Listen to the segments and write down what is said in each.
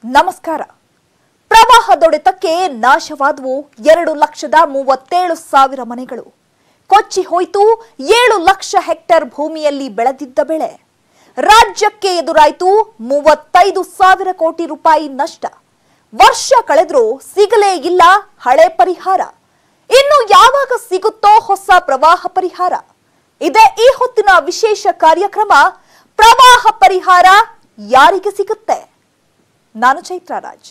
ನಮಸ್ಕಾರ. ಪ್ರವಾಹದೊಡೆತಕ್ಕೆ ನಾಶವಾದವು 2,37,000 ಮನೆಗಳು. ಕೊಚ್ಚಿ ಹೋಯಿತು 7 ಲಕ್ಷ ಹೆಕ್ಟೇರ್ ಭೂಮಿಯಲ್ಲಿ ಬೆಳೆದಿದ್ದ ಬೆಳೆ. ರಾಜ್ಯಕ್ಕೆ ಎದುರಾಯಿತು 35,000 ಕೋಟಿ ರೂಪಾಯಿ ನಷ್ಟ. ವರ್ಷ ಕಳೆದರೂ ಸಿಗಲೇ ಇಲ್ಲ ಹಳೆ ಪರಿಹಾರ. ಇನ್ನು ಯಾವಾಗ ಸಿಗುತ್ತೋ ಹೊಸ ಪ್ರವಾಹ ಪರಿಹಾರ? ಇದೇ ಈ ಹೊತ್ತಿನ ವಿಶೇಷ ಕಾರ್ಯಕ್ರಮ. ಪ್ರವಾಹ ಪರಿಹಾರ ಯಾರಿಗೆ ಸಿಗುತ್ತೆ? ನಾನು ಚೈತ್ರ ರಾಜ್.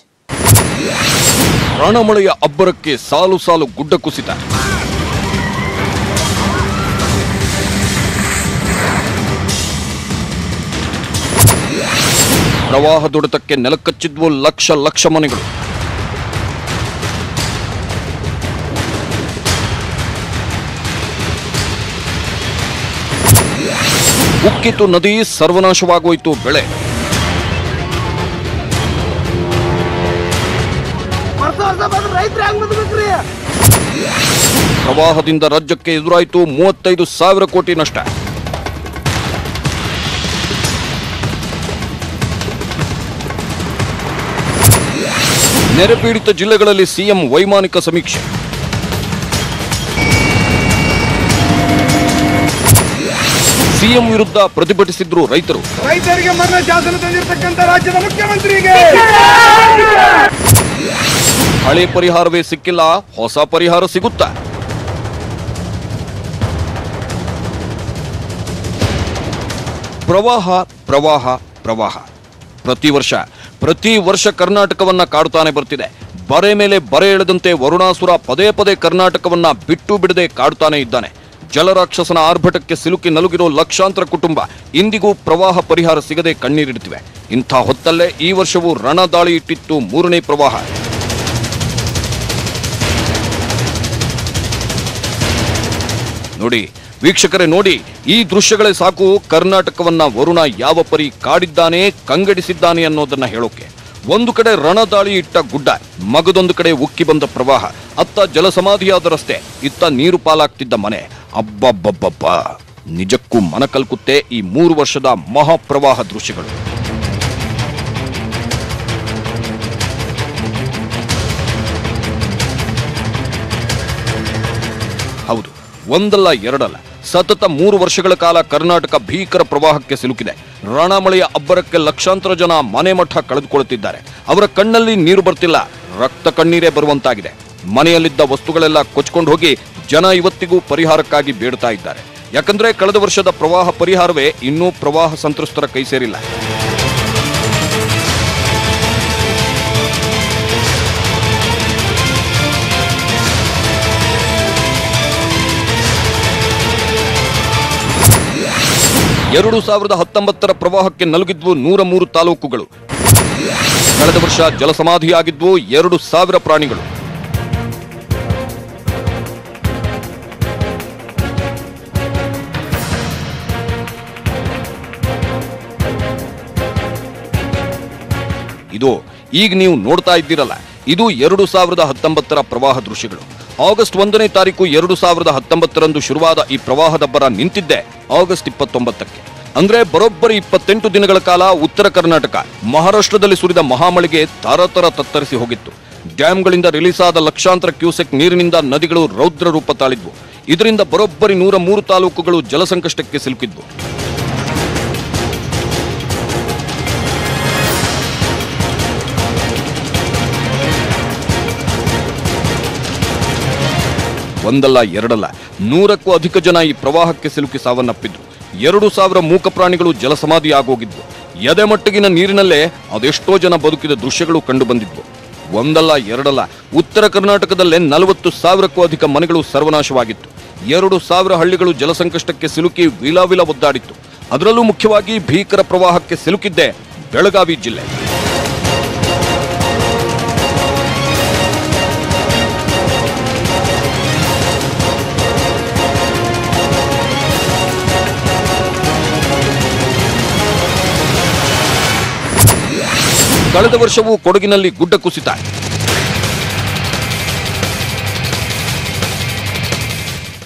ರಣಮಳೆಯ ಅಬ್ಬರಕ್ಕೆ ಸಾಲು ಸಾಲು ಗುಡ್ಡ ಕುಸಿತ. ಪ್ರವಾಹದೊಡೆತಕ್ಕೆ ನೆಲಕಚ್ಚಿದ್ವು ಲಕ್ಷ ಲಕ್ಷ ಮನೆಗಳು. ಉಕ್ಕಿತು ನದಿ, ಸರ್ವನಾಶವಾಗೋಯ್ತು ಬೆಳೆ. ಪ್ರವಾಹದಿಂದ ರಾಜ್ಯಕ್ಕೆ ಎದುರಾಯಿತು 35,000 ಕೋಟಿ ನಷ್ಟ. ನೆರೆಪೀಡಿತ ಜಿಲ್ಲೆಗಳಲ್ಲಿ ಸಿಎಂ ವೈಮಾನಿಕ ಸಮೀಕ್ಷೆ. ಸಿಎಂ ವಿರುದ್ಧ ಪ್ರತಿಭಟಿಸಿದ್ರು ರೈತರು. ರೈತರಿಗೆ ಮರಣ ಶಾಸನ ತಂದಿರತಕ್ಕಂತ ರಾಜ್ಯದ ಮುಖ್ಯಮಂತ್ರಿಗೆ ಹಳೆ ಪರಿಹಾರವೇ ಸಿಕ್ಕಿಲ್ಲ, ಹೊಸ ಪರಿಹಾರ ಸಿಗುತ್ತಾ? ಪ್ರವಾಹ ಪ್ರವಾಹ ಪ್ರವಾಹ ಪ್ರತಿ ವರ್ಷ ಕರ್ನಾಟಕವನ್ನ ಕಾಡುತ್ತಾನೆ ಬರ್ತಿದೆ. ಬರೆ ಮೇಲೆ ಬರೆ ಎಳೆದಂತೆ ವರುಣಾಸುರ ಪದೇ ಪದೇ ಕರ್ನಾಟಕವನ್ನ ಬಿಟ್ಟು ಬಿಡದೆ ಕಾಡುತ್ತಾನೆ ಇದ್ದಾನೆ. ಜಲರಾಕ್ಷಸನ ಆರ್ಭಟಕ್ಕೆ ಸಿಲುಕಿ ನಲುಗಿರೋ ಲಕ್ಷಾಂತರ ಕುಟುಂಬ ಇಂದಿಗೂ ಪ್ರವಾಹ ಪರಿಹಾರ ಸಿಗದೆ ಕಣ್ಣೀರಿಡುತ್ತಿವೆ. ಇಂಥ ಹೊತ್ತಲ್ಲೇ ಈ ವರ್ಷವೂ ರಣದಾಳಿ ಇಟ್ಟಿತ್ತು 3ನೇ ಪ್ರವಾಹ. ನೋಡಿ ವೀಕ್ಷಕರೇ, ನೋಡಿ ಈ ದೃಶ್ಯಗಳೇ ಸಾಕು ಕರ್ನಾಟಕವನ್ನ ವರುಣ ಯಾವ ಪರಿ ಕಾಡಿದ್ದಾನೆ, ಕಂಗಡಿಸಿದ್ದಾನೆ ಅನ್ನೋದನ್ನ ಹೇಳೋಕೆ. ಒಂದು ಕಡೆ ರಣದಾಳಿ ಇಟ್ಟ ಗುಡ್ಡ, ಮಗದೊಂದು ಕಡೆ ಉಕ್ಕಿ ಬಂದ ಪ್ರವಾಹ. ಅತ್ತ ಜಲಸಮಾಧಿಯಾದ ರಸ್ತೆ, ಇತ್ತ ನೀರು ಪಾಲಾಗ್ತಿದ್ದ ಮನೆ. ಅಬ್ಬಬ್ಬಬ್ಬಬ್ಬ, ನಿಜಕ್ಕೂ ಮನ ಕಲ್ಕುತ್ತೆ ಈ 3 ವರ್ಷದ ಮಹಾಪ್ರವಾಹ ದೃಶ್ಯಗಳು. ಹೌದು, ಒಂದಲ್ಲ ಎರಡಲ್ಲ, ಸತತ 3 ವರ್ಷಗಳ ಕಾಲ ಕರ್ನಾಟಕ ಭೀಕರ ಪ್ರವಾಹಕ್ಕೆ ಸಿಲುಕಿದೆ. ರಣಮಳೆಯ ಅಬ್ಬರಕ್ಕೆ ಲಕ್ಷಾಂತರ ಜನ ಮನೆ ಮಠ ಕಳೆದುಕೊಳ್ಳುತ್ತಿದ್ದಾರೆ. ಅವರ ಕಣ್ಣಲ್ಲಿ ನೀರು ಬರ್ತಿಲ್ಲ, ರಕ್ತ ಕಣ್ಣೀರೇ ಬರುವಂತಾಗಿದೆ. ಮನೆಯಲ್ಲಿದ್ದ ವಸ್ತುಗಳೆಲ್ಲ ಕೊಚ್ಕೊಂಡು ಹೋಗಿ ಜನ ಇವತ್ತಿಗೂ ಪರಿಹಾರಕ್ಕಾಗಿ ಬೇಡ್ತಾ ಇದ್ದಾರೆ. ಯಾಕಂದ್ರೆ ಕಳೆದ ವರ್ಷದ ಪ್ರವಾಹ ಪರಿಹಾರವೇ ಇನ್ನೂ ಪ್ರವಾಹ ಸಂತ್ರಸ್ತರ ಕೈ ಸೇರಿಲ್ಲ. ಎರಡು 2019 ಪ್ರವಾಹಕ್ಕೆ ನಲುಗಿದ್ವು 103 ತಾಲೂಕುಗಳು. ಕಳೆದ ವರ್ಷ ಜಲಸಮಾಧಿಯಾಗಿದ್ವು 2,000 ಪ್ರಾಣಿಗಳು. ಇದು ಈಗ ನೀವು ನೋಡ್ತಾ ಇದ್ದೀರಲ್ಲ, ಇದು 2019 ಪ್ರವಾಹ ದೃಶ್ಯಗಳು. ಆಗಸ್ಟ್ 1ನೇ ತಾರೀಕು 2019 ಶುರುವಾದ ಈ ಪ್ರವಾಹದಬ್ಬರ ನಿಂತಿದ್ದೆ ಆಗಸ್ಟ್ 29ಕ್ಕೆ. ಅಂದ್ರೆ ಬರೋಬ್ಬರಿ 28 ದಿನಗಳ ಕಾಲ ಉತ್ತರ ಕರ್ನಾಟಕ, ಮಹಾರಾಷ್ಟ್ರದಲ್ಲಿ ಸುರಿದ ಮಹಾಮಳೆಗೆ ತರತರ ತತ್ತರಿಸಿ ಹೋಗಿತ್ತು. ಡ್ಯಾಂಗಳಿಂದ ರಿಲೀಸ್ ಆದ ಲಕ್ಷಾಂತರ ಕ್ಯೂಸೆಕ್ ನೀರಿನಿಂದ ನದಿಗಳು ರೌದ್ರ ರೂಪ ತಾಳಿದ್ವು. ಇದರಿಂದ ಬರೋಬ್ಬರಿ 103 ತಾಲೂಕುಗಳು ಜಲಸಂಕಷ್ಟಕ್ಕೆ ಸಿಲುಕಿದ್ವು. ಒಂದಲ್ಲ ಎರಡಲ್ಲ, 100ಕ್ಕೂ ಅಧಿಕ ಜನ ಈ ಪ್ರವಾಹಕ್ಕೆ ಸಿಲುಕಿ ಸಾವನ್ನಪ್ಪಿದ್ರು. 2,000 ಮೂಕ ಪ್ರಾಣಿಗಳು ಜಲಸಮಾಧಿ ಆಗೋಗಿದ್ವು. ಎದೆಮಟ್ಟಿಗಿನ ನೀರಿನಲ್ಲೇ ಅದೆಷ್ಟೋ ಜನ ಬದುಕಿದ ದೃಶ್ಯಗಳು ಕಂಡು ಬಂದಿದ್ವು. ಒಂದಲ್ಲ ಎರಡಲ್ಲ, ಉತ್ತರ ಕರ್ನಾಟಕದಲ್ಲೇ 40,000ಕ್ಕೂ ಅಧಿಕ ಮನೆಗಳು ಸರ್ವನಾಶವಾಗಿತ್ತು. 2,000 ಹಳ್ಳಿಗಳು ಜಲಸಂಕಷ್ಟಕ್ಕೆ ಸಿಲುಕಿ ವಿಲವಿಲ ಒದ್ದಾಡಿತ್ತು. ಅದರಲ್ಲೂ ಮುಖ್ಯವಾಗಿ ಭೀಕರ ಪ್ರವಾಹಕ್ಕೆ ಸಿಲುಕಿದ್ದೆ ಬೆಳಗಾವಿ ಜಿಲ್ಲೆ. ಕಳೆದ ವರ್ಷವೂ ಕೊಡಗಿನಲ್ಲಿ ಗುಡ್ಡ ಕುಸಿತ.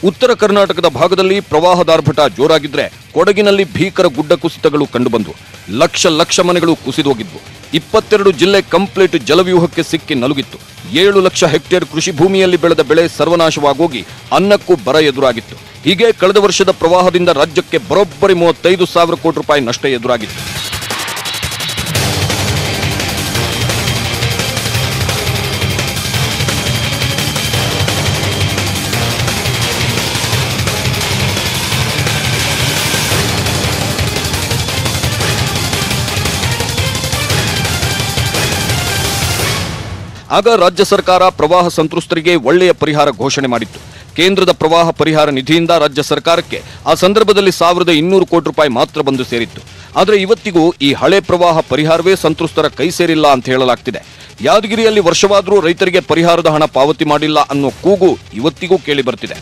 ಉತ್ತರ ಕರ್ನಾಟಕದ ಭಾಗದಲ್ಲಿ ಪ್ರವಾಹದಾರ್ಭಟ ಜೋರಾಗಿದ್ರೆ ಕೊಡಗಿನಲ್ಲಿ ಭೀಕರ ಗುಡ್ಡ ಕುಸಿತಗಳು ಕಂಡುಬಂದವು. ಲಕ್ಷ ಮನೆಗಳು ಕುಸಿದೋಗಿದ್ವು. 22 ಜಿಲ್ಲೆ ಕಂಪ್ಲೀಟ್ ಜಲವ್ಯೂಹಕ್ಕೆ ಸಿಕ್ಕಿ ನಲುಗಿತ್ತು. 7 ಲಕ್ಷ ಹೆಕ್ಟೇರ್ ಕೃಷಿ ಭೂಮಿಯಲ್ಲಿ ಬೆಳೆದ ಬೆಳೆ ಸರ್ವನಾಶವಾಗೋಗಿ ಅನ್ನಕ್ಕೂ ಬರ ಎದುರಾಗಿತ್ತು. ಹೀಗೆ ಕಳೆದ ವರ್ಷದ ಪ್ರವಾಹದಿಂದ ರಾಜ್ಯಕ್ಕೆ ಬರೋಬ್ಬರಿ 35,000 ಕೋಟಿ ರೂಪಾಯಿ ನಷ್ಟ ಎದುರಾಗಿತ್ತು. ಆಗ ರಾಜ್ಯ ಸರ್ಕಾರ ಪ್ರವಾಹ ಸಂತ್ರಸ್ತರಿಗೆ ಒಳ್ಳೆಯ ಪರಿಹಾರ ಘೋಷಣೆ ಮಾಡಿತ್ತು. ಕೇಂದ್ರದ ಪ್ರವಾಹ ಪರಿಹಾರ ನಿಧಿಯಿಂದ ರಾಜ್ಯ ಸರ್ಕಾರಕ್ಕೆ ಆ ಸಂದರ್ಭದಲ್ಲಿ 1,200 ಕೋಟಿ ರೂಪಾಯಿ ಮಾತ್ರ ಬಂದು ಸೇರಿತ್ತು. ಆದರೆ ಇವತ್ತಿಗೂ ಈ ಹಳೆ ಪ್ರವಾಹ ಪರಿಹಾರವೇ ಸಂತ್ರಸ್ತರ ಕೈ ಸೇರಿಲ್ಲ ಅಂತ ಹೇಳಲಾಗ್ತಿದೆ. ಯಾದಗಿರಿಯಲ್ಲಿ ವರ್ಷವಾದರೂ ರೈತರಿಗೆ ಪರಿಹಾರದ ಹಣ ಪಾವತಿ ಮಾಡಿಲ್ಲ ಅನ್ನೋ ಕೂಗು ಇವತ್ತಿಗೂ ಕೇಳಿ ಬರ್ತಿದೆ.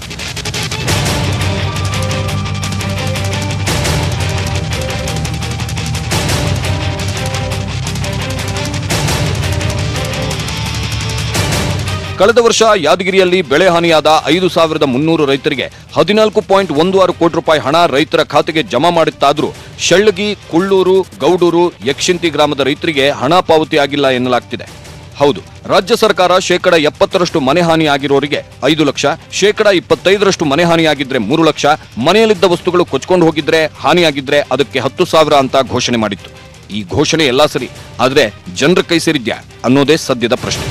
ಕಳೆದ ವರ್ಷ ಯಾದಗಿರಿಯಲ್ಲಿ ಬೆಳೆ ಹಾನಿಯಾದ 5,300 ರೈತರಿಗೆ 14.16 ಕೋಟಿ ರೂಪಾಯಿ ಹಣ ರೈತರ ಖಾತೆಗೆ ಜಮಾ ಮಾಡಿತ್ತಾದರೂ ಶೆಳ್ಳಗಿ, ಕುಳ್ಳೂರು, ಗೌಡೂರು, ಯಕ್ಷಿಂತಿ ಗ್ರಾಮದ ರೈತರಿಗೆ ಹಣ ಪಾವತಿಯಾಗಿಲ್ಲ ಎನ್ನಲಾಗ್ತಿದೆ. ಹೌದು, ರಾಜ್ಯ ಸರ್ಕಾರ 70% ಮನೆ ಹಾನಿಯಾಗಿರೋರಿಗೆ 5 ಲಕ್ಷ, 25% ಮನೆ ಹಾನಿಯಾಗಿದ್ರೆ 3 ಲಕ್ಷ, ಮನೆಯಲ್ಲಿದ್ದ ವಸ್ತುಗಳು ಕೊಚ್ಕೊಂಡು ಹೋಗಿದ್ರೆ ಹಾನಿಯಾಗಿದ್ರೆ ಅದಕ್ಕೆ 10,000 ಅಂತ ಘೋಷಣೆ ಮಾಡಿತ್ತು. ಈ ಘೋಷಣೆ ಎಲ್ಲಾ ಸರಿ, ಆದ್ರೆ ಜನರ ಕೈ ಸೇರಿದ್ಯಾ ಅನ್ನೋದೇ ಸದ್ಯದ ಪ್ರಶ್ನೆ.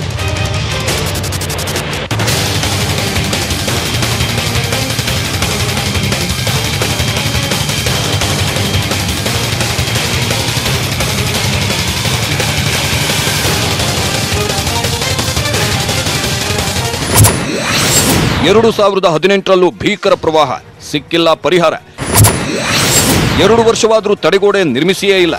ಎರಡು 2018ರಲ್ಲೂ ಭೀಕರ ಪ್ರವಾಹ, ಸಿಕ್ಕಿಲ್ಲ ಪರಿಹಾರ. 2 ವರ್ಷವಾದರೂ ತಡೆಗೋಡೆ ನಿರ್ಮಿಸಿಯೇ ಇಲ್ಲ.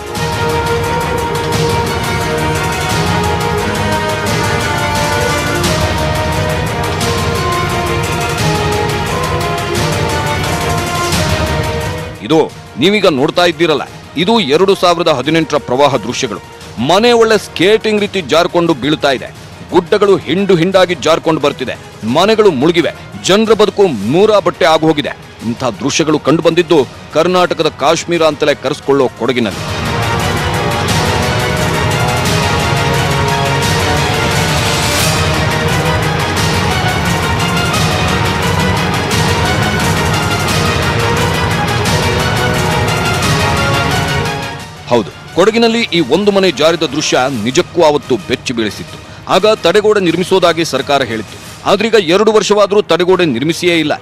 ಇದು ನೀವೀಗ ನೋಡ್ತಾ ಇದ್ದೀರಲ್ಲ, ಇದು 2018ರ ಪ್ರವಾಹ ದೃಶ್ಯಗಳು. ಮನೆ ಒಳ್ಳೆ ಸ್ಕೇಟಿಂಗ್ ರೀತಿ ಜಾರ್ಕೊಂಡು ಬೀಳ್ತಾ ಇದೆ. ಗುಡ್ಡಗಳು ಹಿಂಡಾಗಿ ಜಾರ್ಕೊಂಡು ಬರ್ತಿದೆ. ಮನೆಗಳು ಮುಳುಗಿವೆ. ಜನರ ಬದುಕು ನೂರ ಬಟ್ಟೆ ಆಗಿ ಹೋಗಿದೆ. ಇಂಥ ದೃಶ್ಯಗಳು ಕಂಡು ಬಂದಿದ್ದು ಕರ್ನಾಟಕದ ಕಾಶ್ಮೀರ ಅಂತಲೇ ಕರೆಸಿಕೊಳ್ಳೋ ಕೊಡಗಿನಲ್ಲಿ. ಹೌದು, ಕೊಡಗಿನಲ್ಲಿ ಈ ಒಂದು ಮನೆ ಜಾರಿದ ದೃಶ್ಯ ನಿಜಕ್ಕೂ ಆವತ್ತು ಬೆಚ್ಚಿ ಬೀಳಿಸಿತ್ತು. ಆಗ ತಡೆಗೋಡೆ ನಿರ್ಮಿಸೋದಾಗಿ ಸರ್ಕಾರ ಹೇಳಿತ್ತು. ಆದ್ರೀಗ 2 ವರ್ಷವಾದರೂ ತಡೆಗೋಡೆ ನಿರ್ಮಿಸಿಯೇ ಇಲ್ಲ.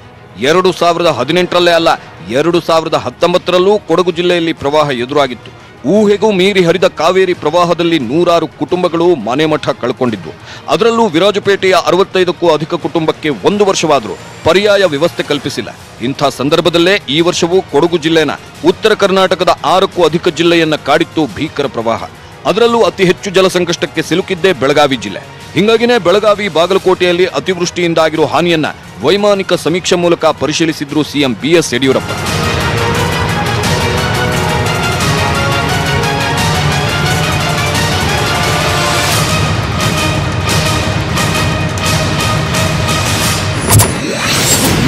2018ರಲ್ಲೇ ಅಲ್ಲ, 2019ರಲ್ಲೂ ಕೊಡಗು ಜಿಲ್ಲೆಯಲ್ಲಿ ಪ್ರವಾಹ ಎದುರಾಗಿತ್ತು. ಊಹೆಗೂ ಮೀರಿ ಹರಿದ ಕಾವೇರಿ ಪ್ರವಾಹದಲ್ಲಿ 100 ಕುಟುಂಬಗಳು ಮನೆ ಮಠ ಕಳ್ಕೊಂಡಿದ್ವು. ಅದರಲ್ಲೂ ವಿರಾಜಪೇಟೆಯ 65ಕ್ಕೂ ಅಧಿಕ ಕುಟುಂಬಕ್ಕೆ 1 ವರ್ಷವಾದರೂ ಪರ್ಯಾಯ ವ್ಯವಸ್ಥೆ ಕಲ್ಪಿಸಿಲ್ಲ. ಇಂಥ ಸಂದರ್ಭದಲ್ಲೇ ಈ ವರ್ಷವೂ ಕೊಡಗು ಜಿಲ್ಲೆನ ಉತ್ತರ ಕರ್ನಾಟಕದ 6ಕ್ಕೂ ಅಧಿಕ ಜಿಲ್ಲೆಯನ್ನ ಕಾಡಿತ್ತು ಭೀಕರ ಪ್ರವಾಹ. ಅದರಲ್ಲೂ ಅತಿ ಹೆಚ್ಚು ಜಲ ಸಂಕಷ್ಟಕ್ಕೆ ಸಿಲುಕಿದ್ದೇ ಬೆಳಗಾವಿ ಜಿಲ್ಲೆ. ಹಿಂಗಾಗಿನೇ ಬೆಳಗಾವಿ, ಬಾಗಲಕೋಟೆಯಲ್ಲಿ ಅತಿವೃಷ್ಟಿಯಿಂದಾಗಿರೋ ಹಾನಿಯನ್ನ ವೈಮಾನಿಕ ಸಮೀಕ್ಷೆ ಮೂಲಕ ಪರಿಶೀಲಿಸಿದ್ರು ಸಿಎಂ ಬಿಎಸ್ ಯಡಿಯೂರಪ್ಪ.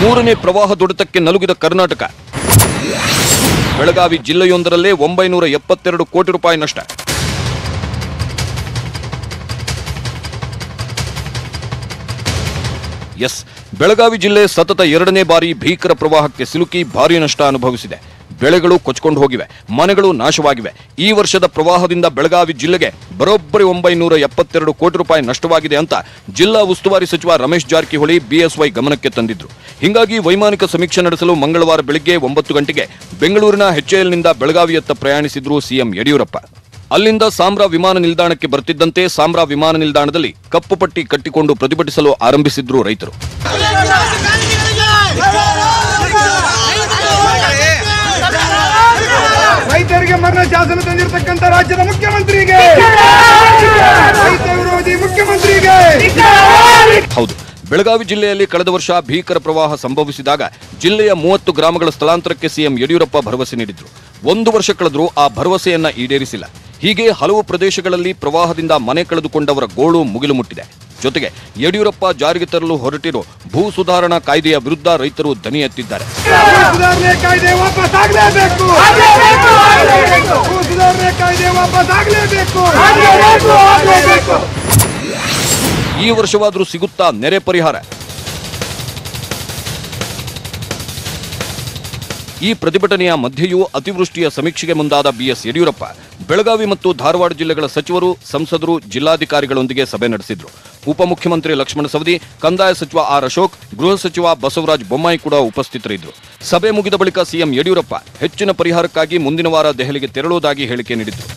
ಮೂರನೇ ಪ್ರವಾಹ ದೊಡೆತಕ್ಕೆ ನಲುಗಿದ ಕರ್ನಾಟಕ. ಬೆಳಗಾವಿ ಜಿಲ್ಲೆಯೊಂದರಲ್ಲೇ 972 ಕೋಟಿ ರೂಪಾಯಿ ನಷ್ಟ. ಬೆಳಗಾವಿ ಜಿಲ್ಲೆ ಸತತ 2ನೇ ಬಾರಿ ಭೀಕರ ಪ್ರವಾಹಕ್ಕೆ ಸಿಲುಕಿ ಭಾರೀ ನಷ್ಟ ಅನುಭವಿಸಿದೆ. ಬೆಳೆಗಳು ಕೊಚ್ಕೊಂಡು ಹೋಗಿವೆ, ಮನೆಗಳು ನಾಶವಾಗಿವೆ. ಈ ವರ್ಷದ ಪ್ರವಾಹದಿಂದ ಬೆಳಗಾವಿ ಜಿಲ್ಲೆಗೆ ಬರೋಬ್ಬರಿ 972 ಕೋಟಿ ರೂಪಾಯಿ ನಷ್ಟವಾಗಿದೆ ಅಂತ ಜಿಲ್ಲಾ ಉಸ್ತುವಾರಿ ಸಚಿವ ರಮೇಶ್ ಜಾರಕಿಹೊಳಿ ಬಿಎಸ್ವೈ ಗಮನಕ್ಕೆ ತಂದಿದ್ರು. ಹೀಗಾಗಿ ವೈಮಾನಿಕ ಸಮೀಕ್ಷೆ ನಡೆಸಲು ಮಂಗಳವಾರ ಬೆಳಿಗ್ಗೆ 9 ಗಂಟೆಗೆ ಬೆಂಗಳೂರಿನ HALನಿಂದ ಬೆಳಗಾವಿಯತ್ತ ಪ್ರಯಾಣಿಸಿದ್ರು ಸಿಎಂ ಯಡಿಯೂರಪ್ಪ. ಅಲ್ಲಿಂದ ಸಾಂಬ್ರಾ ವಿಮಾನ ನಿಲ್ದಾಣಕ್ಕೆ ಬರ್ತಿದ್ದಂತೆ ಸಾಂಬ್ರಾ ವಿಮಾನ ನಿಲ್ದಾಣದಲ್ಲಿ ಕಪ್ಪು ಪಟ್ಟಿ ಕಟ್ಟಿಕೊಂಡು ಪ್ರತಿಭಟಿಸಲು ಆರಂಭಿಸಿದ್ರು ರೈತರು. ರೈತರಿಗೆ ಮರಣ ಶಾಸನ ತಂದಿರತಕ್ಕಂತ ರಾಜ್ಯದ ಮುಖ್ಯಮಂತ್ರಿಗೆ, ರೈತ ವಿರೋಧಿ ಮುಖ್ಯಮಂತ್ರಿಗೆ. ಹೌದು, ಬೆಳಗಾವಿ ಜಿಲ್ಲೆಯಲ್ಲಿ ಕಳೆದ ವರ್ಷ ಭೀಕರ ಪ್ರವಾಹ ಸಂಭವಿಸಿದಾಗ ಜಿಲ್ಲೆಯ 30 ಗ್ರಾಮಗಳ ಸ್ಥಳಾಂತರಕ್ಕೆ ಸಿಎಂ ಯಡಿಯೂರಪ್ಪ ಭರವಸೆ ನೀಡಿದ್ರು. 1 ವರ್ಷ ಕಳೆದರೂ ಆ ಭರವಸೆಯನ್ನ ಈಡೇರಿಸಿಲ್ಲ. ಹೀಗೆ ಹಲವು ಪ್ರದೇಶಗಳಲ್ಲಿ ಪ್ರವಾಹದಿಂದ ಮನೆ ಕಳೆದುಕೊಂಡವರ ಗೋಳು ಮುಗಿಲು ಮುಟ್ಟಿದೆ. ಜೊತೆಗೆ ಯಡಿಯೂರಪ್ಪ ಜಾರಿಗೆ ತರಲು ಹೊರಟಿರೋ ಭೂ ಸುಧಾರಣಾ ಕಾಯ್ದೆಯ ವಿರುದ್ಧ ರೈತರು ದನಿ ಎತ್ತಿದ್ದಾರೆ. ಸುಧಾರಣೆ ಕಾಯ್ದೆ ವಾಪಸ್ ಆಗಲೇಬೇಕು. ಸುಧಾರಣೆ ಕಾಯ್ದೆ ವಾಪಸ್ ಆಗಲೇಬೇಕು. ಈ ವರ್ಷವಾದರೂ ಸಿಗುತ್ತಾ ನೆರೆ ಪರಿಹಾರ? ಈ ಪ್ರತಿಭಟನೆಯ ಮಧ್ಯೆಯೂ ಅತಿವೃಷ್ಟಿಯ ಸಮೀಕ್ಷೆಗೆ ಮುಂದಾದ ಬಿಎಸ್ ಯಡಿಯೂರಪ್ಪ ಬೆಳಗಾವಿ ಮತ್ತು ಧಾರವಾಡ ಜಿಲ್ಲೆಗಳ ಸಚಿವರು, ಸಂಸದರು, ಜಿಲ್ಲಾಧಿಕಾರಿಗಳೊಂದಿಗೆ ಸಭೆ ನಡೆಸಿದ್ರು. ಉಪಮುಖ್ಯಮಂತ್ರಿ ಲಕ್ಷ್ಮಣ ಸವದಿ, ಕಂದಾಯ ಸಚಿವ ಆರ್ ಅಶೋಕ್, ಗೃಹ ಸಚಿವ ಬಸವರಾಜ ಬೊಮ್ಮಾಯಿ ಕೂಡ ಉಪಸ್ಥಿತರಿದ್ದರು. ಸಭೆ ಮುಗಿದ ಬಳಿಕ ಸಿಎಂ ಯಡಿಯೂರಪ್ಪ ಹೆಚ್ಚಿನ ಪರಿಹಾರಕ್ಕಾಗಿ ಮುಂದಿನ ವಾರ ದೆಹಲಿಗೆ ತೆರಳುವುದಾಗಿ ಹೇಳಿಕೆ ನೀಡಿದ್ರು.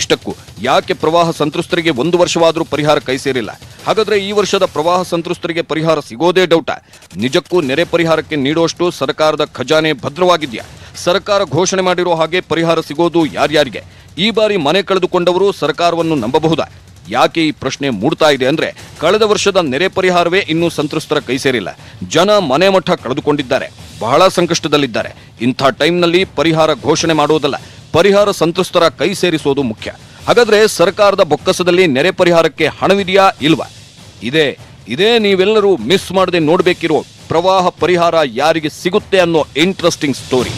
ಇಷ್ಟಕ್ಕೂ ಯಾಕೆ ಪ್ರವಾಹ ಸಂತ್ರಸ್ತರಿಗೆ 1 ವರ್ಷವಾದರೂ ಪರಿಹಾರ ಕೈ ಸೇರಿಲ್ಲ? ಹಾಗಾದ್ರೆ ಈ ವರ್ಷದ ಪ್ರವಾಹ ಸಂತ್ರಸ್ತರಿಗೆ ಪರಿಹಾರ ಸಿಗೋದೇ ಡೌಟ. ನಿಜಕ್ಕೂ ನೆರೆ ಪರಿಹಾರಕ್ಕೆ ನೀಡುವಷ್ಟು ಸರ್ಕಾರದ ಖಜಾನೆ ಭದ್ರವಾಗಿದೆಯಾ? ಸರ್ಕಾರ ಘೋಷಣೆ ಮಾಡಿರೋ ಹಾಗೆ ಪರಿಹಾರ ಸಿಗೋದು ಯಾರ್ಯಾರಿಗೆ? ಈ ಬಾರಿ ಮನೆ ಕಳೆದುಕೊಂಡವರು ಸರ್ಕಾರವನ್ನು ನಂಬಬಹುದಾ? ಯಾಕೆ ಈ ಪ್ರಶ್ನೆ ಮೂಡ್ತಾ ಇದೆ ಅಂದ್ರೆ, ಕಳೆದ ವರ್ಷದ ನೆರೆ ಪರಿಹಾರವೇ ಇನ್ನೂ ಸಂತ್ರಸ್ತರ ಕೈ ಸೇರಿಲ್ಲ. ಜನ ಮನೆ ಮಠ ಕಳೆದುಕೊಂಡಿದ್ದಾರೆ, ಬಹಳ ಸಂಕಷ್ಟದಲ್ಲಿದ್ದಾರೆ. ಇಂಥ ಟೈಮ್ನಲ್ಲಿ ಪರಿಹಾರ ಘೋಷಣೆ ಮಾಡೋದಲ್ಲ, ಪರಿಹಾರ ಸಂತ್ರಸ್ತರ ಕೈ ಸೇರಿಸೋದು ಮುಖ್ಯ. ಹಾಗಾದ್ರೆ ಸರ್ಕಾರದ ಬೊಕ್ಕಸದಲ್ಲಿ ನೆರೆ ಪರಿಹಾರಕ್ಕೆ ಹಣವಿದೆಯಾ ಇಲ್ವಾ? ಇದೇ ನೀವೆಲ್ಲರೂ ಮಿಸ್ ಮಾಡದೆ ನೋಡಬೇಕಿರೋ ಪ್ರವಾಹ ಪರಿಹಾರ ಯಾರಿಗೆ ಸಿಗುತ್ತೆ ಅನ್ನೋ ಇಂಟ್ರೆಸ್ಟಿಂಗ್ ಸ್ಟೋರಿ.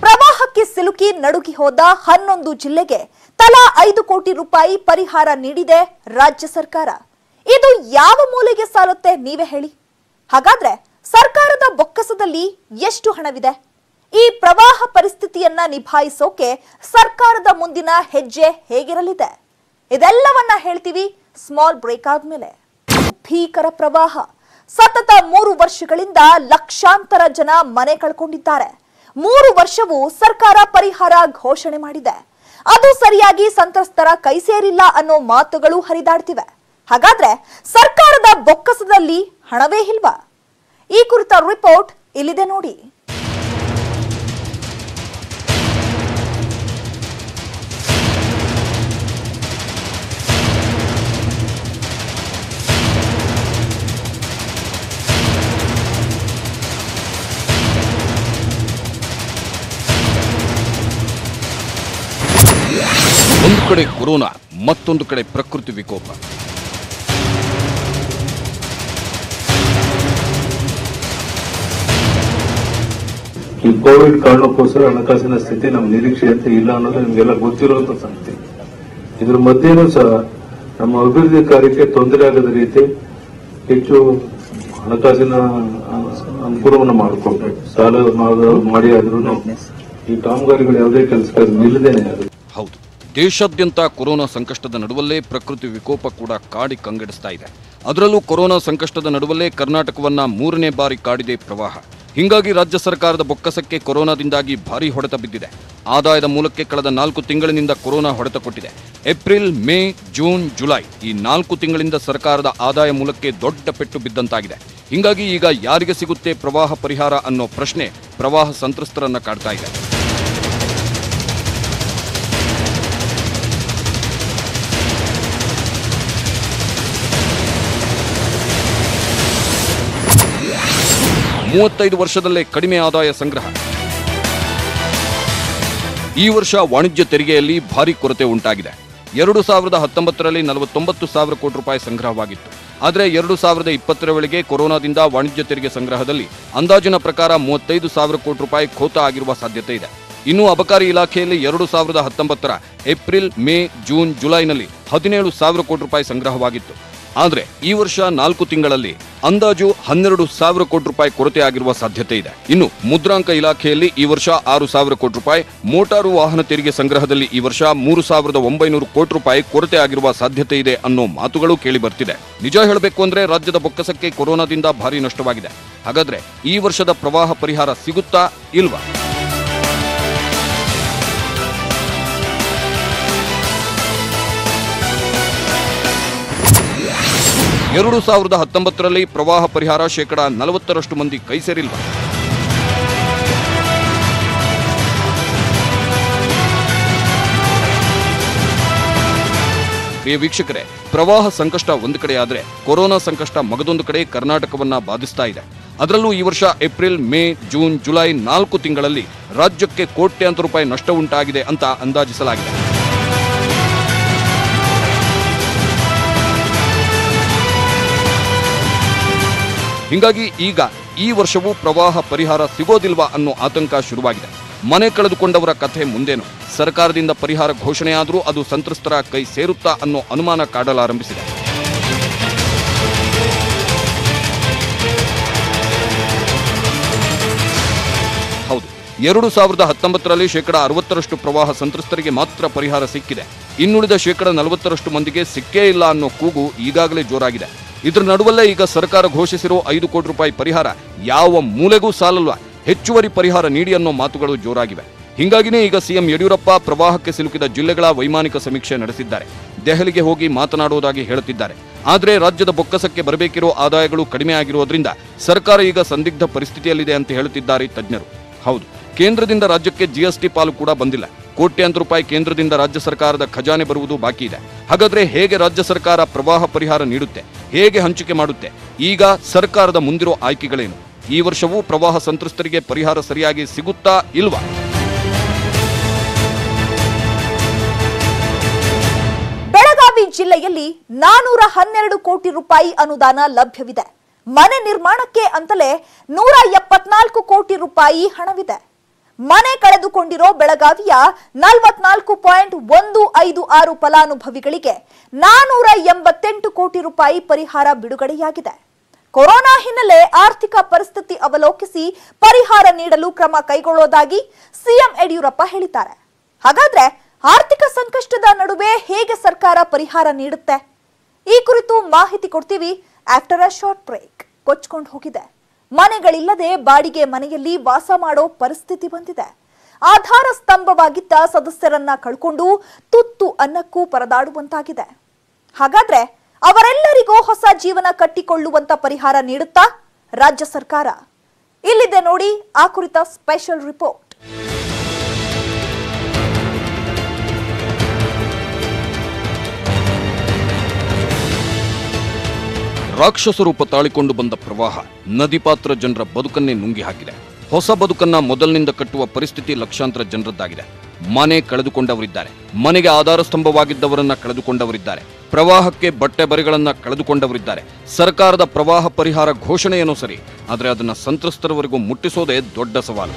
ಪ್ರವಾಹಕ್ಕೆ ಸಿಲುಕಿ ನಡುಗಿ ಹೋದ 11 ಜಿಲ್ಲೆಗೆ ತಲಾ 5 ಕೋಟಿ ರೂಪಾಯಿ ಪರಿಹಾರ ನೀಡಿದೆ ರಾಜ್ಯ ಸರ್ಕಾರ. ಇದು ಯಾವ ಮೂಲೆಗೆ ಸಾಲುತ್ತೆ ನೀವೇ ಹೇಳಿ? ಹಾಗಾದ್ರೆ ಸರ್ಕಾರದ ಬೊಕ್ಕಸದಲ್ಲಿ ಎಷ್ಟು ಹಣವಿದೆ? ಈ ಪ್ರವಾಹ ಪರಿಸ್ಥಿತಿಯನ್ನ ನಿಭಾಯಿಸೋಕೆ ಸರ್ಕಾರದ ಮುಂದಿನ ಹೆಜ್ಜೆ ಹೇಗಿರಲಿದೆ? ಇದೆಲ್ಲವನ್ನ ಹೇಳ್ತೀವಿ ಸ್ಮಾಲ್ ಬ್ರೇಕ್ ಆದ್ಮೇಲೆ. ಭೀಕರ ಪ್ರವಾಹ. ಸತತ 3 ವರ್ಷಗಳಿಂದ ಲಕ್ಷಾಂತರ ಜನ ಮನೆ ಕಳ್ಕೊಂಡಿದ್ದಾರೆ. 3 ವರ್ಷವೂ ಸರ್ಕಾರ ಪರಿಹಾರ ಘೋಷಣೆ ಮಾಡಿದೆ. ಅದು ಸರಿಯಾಗಿ ಸಂತ್ರಸ್ತರ ಕೈ ಸೇರಿಲ್ಲ ಅನ್ನೋ ಮಾತುಗಳು ಹರಿದಾಡ್ತಿವೆ. ಹಾಗಾದ್ರೆ ಸರ್ಕಾರದ ಬೊಕ್ಕಸದಲ್ಲಿ ಹಣವೇ ಇಲ್ವಾ? ಈ ಕುರಿತ ರಿಪೋರ್ಟ್ ಇಲ್ಲಿದೆ ನೋಡಿ. ಒಂದು ಕಡೆ ಕೊರೋನಾ, ಮತ್ತೊಂದು ಕಡೆ ಪ್ರಕೃತಿ ವಿಕೋಪ. ಈ ಕೋವಿಡ್ ಕಾರಣಕ್ಕೋಸ್ಕರ ಹಣಕಾಸಿನ ಸ್ಥಿತಿ ನಮ್ಮ ನಿರೀಕ್ಷೆ ಅಂತ ಇಲ್ಲ ಅನ್ನೋದು ನಿಮಗೆಲ್ಲ ಗೊತ್ತಿರುವಂತ ಸಂಗತಿ. ಇದ್ರ ಮಧ್ಯೆನೂ ಸಹ ನಮ್ಮ ಅಭಿವೃದ್ಧಿ ಕಾರ್ಯಕ್ಕೆ ತೊಂದರೆ ಆಗದ ರೀತಿ ಹೆಚ್ಚು ಹಣಕಾಸಿನ ಅನುಕೂಲವನ್ನು ಮಾಡಿಕೊಂಡು ಸಾಲ ಮಾಡಿ ಆದ್ರೂ ಈ ಕಾಮಗಾರಿಗಳು ಯಾವುದೇ ಕೆಲಸ ನಿಲ್ಲದೇನೆ ಅದು. ಹೌದು, ದೇಶಾದ್ಯಂತ ಕೊರೋನಾ ಸಂಕಷ್ಟದ ನಡುವಲ್ಲೇ ಪ್ರಕೃತಿ ವಿಕೋಪ ಕೂಡ ಕಾಡಿ ಕಂಗೆಡಿಸ್ತಾ ಇದೆ. ಅದರಲ್ಲೂ ಕೊರೋನಾ ಸಂಕಷ್ಟದ ನಡುವಲ್ಲೇ ಕರ್ನಾಟಕವನ್ನ 3ನೇ ಬಾರಿ ಕಾಡಿದೆ ಪ್ರವಾಹ. ಹಿಂಗಾಗಿ ರಾಜ್ಯ ಸರ್ಕಾರದ ಬೊಕ್ಕಸಕ್ಕೆ ಕೊರೋನಾದಿಂದಾಗಿ ಭಾರೀ ಹೊಡೆತ ಬಿದ್ದಿದೆ. ಆದಾಯದ ಮೂಲಕ್ಕೆ ಕಳೆದ 4 ತಿಂಗಳಿನಿಂದ ಕೊರೋನಾ ಹೊಡೆತ ಕೊಟ್ಟಿದೆ. ಏಪ್ರಿಲ್, ಮೇ, ಜೂನ್, ಜುಲೈ ಈ 4 ತಿಂಗಳಿಂದ ಸರ್ಕಾರದ ಆದಾಯ ಮೂಲಕ್ಕೆ ದೊಡ್ಡ ಪೆಟ್ಟು ಬಿದ್ದಂತಾಗಿದೆ. ಹಿಂಗಾಗಿ ಈಗ ಯಾರಿಗೆ ಸಿಗುತ್ತೆ ಪ್ರವಾಹ ಪರಿಹಾರ ಅನ್ನೋ ಪ್ರಶ್ನೆ ಪ್ರವಾಹ ಸಂತ್ರಸ್ತರನ್ನ ಕಾಡ್ತಾ ಇದೆ. $35 ವರ್ಷದಲ್ಲೇ ಕಡಿಮೆ ಆದಾಯ ಸಂಗ್ರಹ. ಈ ವರ್ಷ ವಾಣಿಜ್ಯ ತೆರಿಗೆಯಲ್ಲಿ ಭಾರೀ ಕೊರತೆ ಉಂಟಾಗಿದೆ. 2019ರಲ್ಲಿ 49,000 ಕೋಟಿ ರೂಪಾಯಿ ಸಂಗ್ರಹವಾಗಿತ್ತು. ಆದರೆ 2020ರ ವೇಳೆಗೆ ಕೊರೋನಾದಿಂದ ವಾಣಿಜ್ಯ ತೆರಿಗೆ ಸಂಗ್ರಹದಲ್ಲಿ ಅಂದಾಜಿನ ಪ್ರಕಾರ 35,000 ಕೋಟಿ ರೂಪಾಯಿ ಖೋತ ಆಗಿರುವ ಸಾಧ್ಯತೆ ಇದೆ. ಇನ್ನು ಅಬಕಾರಿ ಇಲಾಖೆಯಲ್ಲಿ 2019ರ ಏಪ್ರಿಲ್, ಮೇ, ಜೂನ್, ಜುಲೈನಲ್ಲಿ 17,000 ಕೋಟಿ ರೂಪಾಯಿ ಸಂಗ್ರಹವಾಗಿತ್ತು. ಆದರೆ ಈ ವರ್ಷ 4 ತಿಂಗಳಲ್ಲಿ ಅಂದಾಜು 12,000 ಕೋಟಿ ರೂಪಾಯಿ ಕೊರತೆ ಆಗಿರುವ ಸಾಧ್ಯತೆ ಇದೆ. ಇನ್ನು ಮುದ್ರಾಂಕ ಇಲಾಖೆಯಲ್ಲಿ ಈ ವರ್ಷ 6,000 ಕೋಟಿ ರೂಪಾಯಿ, ಮೋಟಾರು ವಾಹನ ತೆರಿಗೆ ಸಂಗ್ರಹದಲ್ಲಿ ಈ ವರ್ಷ 3,900 ಕೋಟಿ ರೂಪಾಯಿ ಕೊರತೆ ಆಗಿರುವ ಸಾಧ್ಯತೆ ಇದೆ ಅನ್ನೋ ಮಾತುಗಳು ಕೇಳಿ ಬರ್ತಿದೆ. ನಿಜ ಹೇಳಬೇಕು ಅಂದ್ರೆ ರಾಜ್ಯದ ಬೊಕ್ಕಸಕ್ಕೆ ಕೊರೋನಾದಿಂದ ಭಾರಿ ನಷ್ಟವಾಗಿದೆ. ಹಾಗಾದ್ರೆ ಈ ವರ್ಷದ ಪ್ರವಾಹ ಪರಿಹಾರ ಸಿಗುತ್ತಾ ಇಲ್ವಾ? 2019ರಲ್ಲಿ ಪ್ರವಾಹ ಪರಿಹಾರ 40% ಮಂದಿ ಕೈ ಸೇರಿಲ್ವಾ? ಪ್ರಿಯ ವೀಕ್ಷಕರೇ, ಪ್ರವಾಹ ಸಂಕಷ್ಟ ಒಂದು ಕಡೆ ಆದ್ರೆ ಕೊರೋನಾ ಸಂಕಷ್ಟ ಮಗದೊಂದು ಕಡೆ ಕರ್ನಾಟಕವನ್ನ ಬಾಧಿಸ್ತಾ ಇದೆ. ಅದರಲ್ಲೂ ಈ ವರ್ಷ ಏಪ್ರಿಲ್, ಮೇ, ಜೂನ್, ಜುಲೈ 4 ತಿಂಗಳಲ್ಲಿ ರಾಜ್ಯಕ್ಕೆ ಕೋಟ್ಯಾಂತರ ರೂಪಾಯಿ ನಷ್ಟ ಉಂಟಾಗಿದೆ ಅಂತ ಅಂದಾಜಿಸಲಾಗಿದೆ. ಹಿಂಗಾಗಿ ಈಗ ಈ ವರ್ಷವೂ ಪ್ರವಾಹ ಪರಿಹಾರ ಸಿಗೋದಿಲ್ವಾ ಅನ್ನೋ ಆತಂಕ ಶುರುವಾಗಿದೆ. ಮನೆ ಕಳೆದುಕೊಂಡವರ ಕಥೆ ಮುಂದೇನು? ಸರ್ಕಾರದಿಂದ ಪರಿಹಾರ ಘೋಷಣೆಯಾದರೂ ಅದು ಸಂತ್ರಸ್ತರ ಕೈ ಸೇರುತ್ತಾ ಅನ್ನೋ ಅನುಮಾನ ಕಾಡಲಾರಂಭಿಸಿದೆ. ಹೌದು, 2019ರಲ್ಲಿ 60% ಪ್ರವಾಹ ಸಂತ್ರಸ್ತರಿಗೆ ಮಾತ್ರ ಪರಿಹಾರ ಸಿಕ್ಕಿದೆ. ಇನ್ನುಳಿದ 40% ಮಂದಿಗೆ ಸಿಕ್ಕೇ ಇಲ್ಲ ಅನ್ನೋ ಕೂಗು ಈಗಾಗಲೇ ಜೋರಾಗಿದೆ. ಇದರ ನಡುವಲ್ಲೇ ಈಗ ಸರ್ಕಾರ ಘೋಷಿಸಿರೋ 5 ಕೋಟಿ ರೂಪಾಯಿ ಪರಿಹಾರ ಯಾವ ಮೂಲೆಗೂ ಸಾಲಲ್ಲ, ಹೆಚ್ಚುವರಿ ಪರಿಹಾರ ನೀಡಿ ಅನ್ನೋ ಮಾತುಗಳು ಜೋರಾಗಿವೆ. ಹಿಂಗಾಗಿನೇ ಈಗ ಸಿಎಂ ಯಡಿಯೂರಪ್ಪ ಪ್ರವಾಹಕ್ಕೆ ಸಿಲುಕಿದ ಜಿಲ್ಲೆಗಳ ವೈಮಾನಿಕ ಸಮೀಕ್ಷೆ ನಡೆಸಿದ್ದಾರೆ. ದೆಹಲಿಗೆ ಹೋಗಿ ಮಾತನಾಡುವುದಾಗಿ ಹೇಳುತ್ತಿದ್ದಾರೆ. ಆದರೆ ರಾಜ್ಯದ ಬೊಕ್ಕಸಕ್ಕೆ ಬರಬೇಕಿರೋ ಆದಾಯಗಳು ಕಡಿಮೆ ಆಗಿರುವುದರಿಂದ ಸರ್ಕಾರ ಈಗ ಸಂದಿಗ್ಧ ಪರಿಸ್ಥಿತಿಯಲ್ಲಿದೆ ಅಂತ ಹೇಳುತ್ತಿದ್ದಾರೆ ತಜ್ಞರು. ಹೌದು, ಕೇಂದ್ರದಿಂದ ರಾಜ್ಯಕ್ಕೆ ಜಿಎಸ್ಟಿ ಪಾಲು ಕೂಡ ಬಂದಿಲ್ಲ. ಕೋಟ್ಯಾಂತರ ರೂಪಾಯಿ ಕೇಂದ್ರದಿಂದ ರಾಜ್ಯ ಸರ್ಕಾರದ ಖಜಾನೆ ಬರುವುದು ಬಾಕಿ ಇದೆ. ಹಾಗಾದ್ರೆ ಹೇಗೆ ರಾಜ್ಯ ಸರ್ಕಾರ ಪ್ರವಾಹ ಪರಿಹಾರ ನೀಡುತ್ತೆ? ಹೇಗೆ ಹಂಚಿಕೆ ಮಾಡುತ್ತೆ? ಈಗ ಸರ್ಕಾರದ ಮುಂದಿರೋ ಆಯ್ಕೆಗಳೇನು? ಈ ವರ್ಷವೂ ಪ್ರವಾಹ ಸಂತ್ರಸ್ತರಿಗೆ ಪರಿಹಾರ ಸರಿಯಾಗಿ ಸಿಗುತ್ತಾ ಇಲ್ವಾ? ಬೆಳಗಾವಿ ಜಿಲ್ಲೆಯಲ್ಲಿ 412 ಕೋಟಿ ರೂಪಾಯಿ ಅನುದಾನ ಲಭ್ಯವಿದೆ. ಮನೆ ನಿರ್ಮಾಣಕ್ಕೆ ಅಂತಲೇ 174 ಕೋಟಿ ರೂಪಾಯಿ ಹಣವಿದೆ. ಮನೆ ಕಳೆದುಕೊಂಡಿರೋ ಬೆಳಗಾವಿಯ 44.156 ಫಲಾನುಭವಿಗಳಿಗೆ 488 ಕೋಟಿ ರೂಪಾಯಿ ಪರಿಹಾರ ಬಿಡುಗಡೆಯಾಗಿದೆ. ಕೊರೋನಾ ಹಿನ್ನೆಲೆ ಆರ್ಥಿಕ ಪರಿಸ್ಥಿತಿ ಅವಲೋಕಿಸಿ ಪರಿಹಾರ ನೀಡಲು ಕ್ರಮ ಕೈಗೊಳ್ಳೋದಾಗಿ ಸಿಎಂ ಯಡಿಯೂರಪ್ಪ ಹೇಳಿದ್ದಾರೆ. ಹಾಗಾದ್ರೆ ಆರ್ಥಿಕ ಸಂಕಷ್ಟದ ನಡುವೆ ಹೇಗೆ ಸರ್ಕಾರ ಪರಿಹಾರ ನೀಡುತ್ತೆ? ಈ ಕುರಿತು ಮಾಹಿತಿ ಕೊಡ್ತೀವಿ. After a short break. ಕೊಚ್ಕೊಂಡು ಹೋಗಿದೆ. ಮನೆಗಳಿಲ್ಲದೆ ಬಾಡಿಗೆ ಮನೆಯಲ್ಲಿ ವಾಸ ಮಾಡೋ ಪರಿಸ್ಥಿತಿ ಬಂದಿದೆ. ಆಧಾರ ಸ್ತಂಭವಾಗಿದ್ದ ಸದಸ್ಯರನ್ನ ಕಳ್ಕೊಂಡು ತುತ್ತು ಅನ್ನಕ್ಕೂ ಪರದಾಡುವಂತಾಗಿದೆ. ಹಾಗಾದ್ರೆ ಅವರೆಲ್ಲರಿಗೂ ಹೊಸ ಜೀವನ ಕಟ್ಟಿಕೊಳ್ಳುವಂತ ಪರಿಹಾರ ನೀಡುತ್ತಾ ರಾಜ್ಯ ಸರ್ಕಾರ? ಇಲ್ಲಿದೆ ನೋಡಿ ಆ ಕುರಿತ ಸ್ಪೆಷಲ್ ರಿಪೋರ್ಟ್. ರಾಕ್ಷಸ ರೂಪ ತಾಳಿಕೊಂಡು ಬಂದ ಪ್ರವಾಹ ನದಿ ಪಾತ್ರ ಜನರ ಬದುಕನ್ನೇ ನುಂಗಿ ಹಾಕಿದೆ. ಹೊಸ ಬದುಕನ್ನ ಮೊದಲಿನಿಂದ ಕಟ್ಟುವ ಪರಿಸ್ಥಿತಿ ಲಕ್ಷಾಂತರ ಜನರದ್ದಾಗಿದೆ. ಮನೆ ಕಳೆದುಕೊಂಡವರಿದ್ದಾರೆ, ಮನೆಗೆ ಆಧಾರ ಸ್ತಂಭವಾಗಿದ್ದವರನ್ನ ಕಳೆದುಕೊಂಡವರಿದ್ದಾರೆ, ಪ್ರವಾಹಕ್ಕೆ ಬಟ್ಟೆ ಬರೆಗಳನ್ನ ಕಳೆದುಕೊಂಡವರಿದ್ದಾರೆ. ಸರ್ಕಾರದ ಪ್ರವಾಹ ಪರಿಹಾರ ಘೋಷಣೆ ಏನೋ ಸರಿ, ಆದರೆ ಅದನ್ನ ಸಂತ್ರಸ್ತರವರೆಗೂ ಮುಟ್ಟಿಸೋದೇ ದೊಡ್ಡ ಸವಾಲು.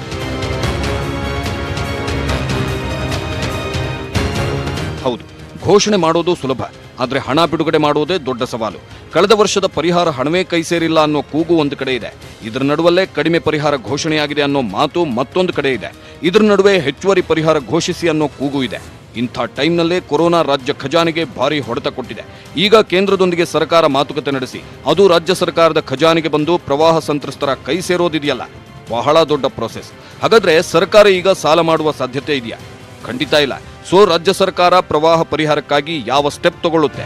ಹೌದು, ಘೋಷಣೆ ಮಾಡೋದು ಸುಲಭ, ಆದರೆ ಹಣ ಬಿಡುಗಡೆ ಮಾಡೋದೇ ದೊಡ್ಡ ಸವಾಲು. ಕಳೆದ ವರ್ಷದ ಪರಿಹಾರ ಹಣವೇ ಕೈ ಸೇರಿಲ್ಲ ಅನ್ನೋ ಕೂಗು ಒಂದು ಕಡೆ ಇದೆ. ಇದರ ನಡುವಲ್ಲೇ ಕಡಿಮೆ ಪರಿಹಾರ ಘೋಷಣೆಯಾಗಿದೆ ಅನ್ನೋ ಮಾತು ಮತ್ತೊಂದು ಕಡೆ ಇದೆ. ಇದರ ನಡುವೆ ಹೆಚ್ಚುವರಿ ಪರಿಹಾರ ಘೋಷಿಸಿ ಅನ್ನೋ ಕೂಗು ಇದೆ. ಇಂಥ ಟೈಮ್ನಲ್ಲೇ ಕೊರೋನಾ ರಾಜ್ಯ ಖಜಾನೆಗೆ ಭಾರಿ ಹೊಡೆತ ಕೊಟ್ಟಿದೆ. ಈಗ ಕೇಂದ್ರದೊಂದಿಗೆ ಸರ್ಕಾರ ಮಾತುಕತೆ ನಡೆಸಿ ಅದು ರಾಜ್ಯ ಸರ್ಕಾರದ ಖಜಾನೆಗೆ ಬಂದು ಪ್ರವಾಹ ಸಂತ್ರಸ್ತರ ಕೈ ಸೇರೋದಿದೆಯಲ್ಲ, ಬಹಳ ದೊಡ್ಡ ಪ್ರೋಸೆಸ್. ಹಾಗಾದ್ರೆ ಸರ್ಕಾರ ಈಗ ಸಾಲ ಮಾಡುವ ಸಾಧ್ಯತೆ ಇದೆಯಾ? ಖಂಡಿತ ಇಲ್ಲ. ಸೊ ರಾಜ್ಯ ಸರ್ಕಾರ ಪ್ರವಾಹ ಪರಿಹಾರಕ್ಕಾಗಿ ಯಾವ ಸ್ಟೆಪ್ ತಗೊಳ್ಳುತ್ತೆ?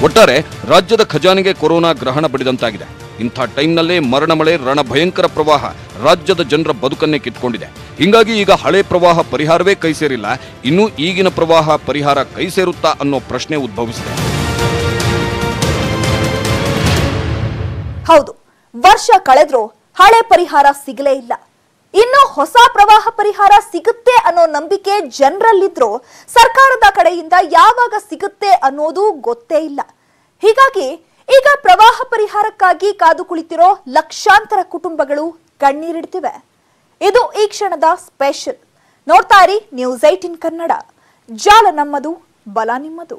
ಒಟ್ಟಾರೆ ರಾಜ್ಯದ ಖಜಾನೆಗೆ ಕೊರೋನಾ ಗ್ರಹಣ ಬಡಿದಂತಾಗಿದೆ. ಇಂಥ ಟೈಮ್ನಲ್ಲೇ ಮರಣ ಮಳೆ, ರಣ ಭಯಂಕರ ಪ್ರವಾಹ ರಾಜ್ಯದ ಜನರ ಬದುಕನ್ನೇ ಕಿತ್ಕೊಂಡಿದೆ. ಹಿಂಗಾಗಿ ಈಗ ಹಳೆ ಪ್ರವಾಹ ಪರಿಹಾರವೇ ಕೈ ಸೇರಿಲ್ಲ, ಇನ್ನು ಈಗಿನ ಪ್ರವಾಹ ಪರಿಹಾರ ಕೈ ಸೇರುತ್ತಾ ಅನ್ನೋ ಪ್ರಶ್ನೆ ಉದ್ಭವಿಸಿದೆ. ಹೌದು, ವರ್ಷ ಕಳೆದ್ರೂ ಹಳೆ ಪರಿಹಾರ ಸಿಗಲೇ ಇಲ್ಲ. ಇನ್ನು ಹೊಸ ಪ್ರವಾಹ ಪರಿಹಾರ ಸಿಗುತ್ತೆ ಅನ್ನೋ ನಂಬಿಕೆ ಜನರಲ್ಲಿದ್ರೂ ಸರ್ಕಾರದ ಕಡೆಯಿಂದ ಯಾವಾಗ ಸಿಗುತ್ತೆ ಅನ್ನೋದು ಗೊತ್ತೇ ಇಲ್ಲ. ಹೀಗಾಗಿ ಈಗ ಪ್ರವಾಹ ಪರಿಹಾರಕ್ಕಾಗಿ ಕಾದು ಕುಳಿತಿರೋ ಲಕ್ಷಾಂತರ ಕುಟುಂಬಗಳು ಕಣ್ಣೀರಿಡ್ತಿವೆ. ಇದು ಈ ಕ್ಷಣದ ಸ್ಪೆಷಲ್. ನೋಡ್ತಾ ಇರಿ News 18 ಕನ್ನಡ. ಜಾಲ ನಮ್ಮದು, ಬಲ ನಿಮ್ಮದು.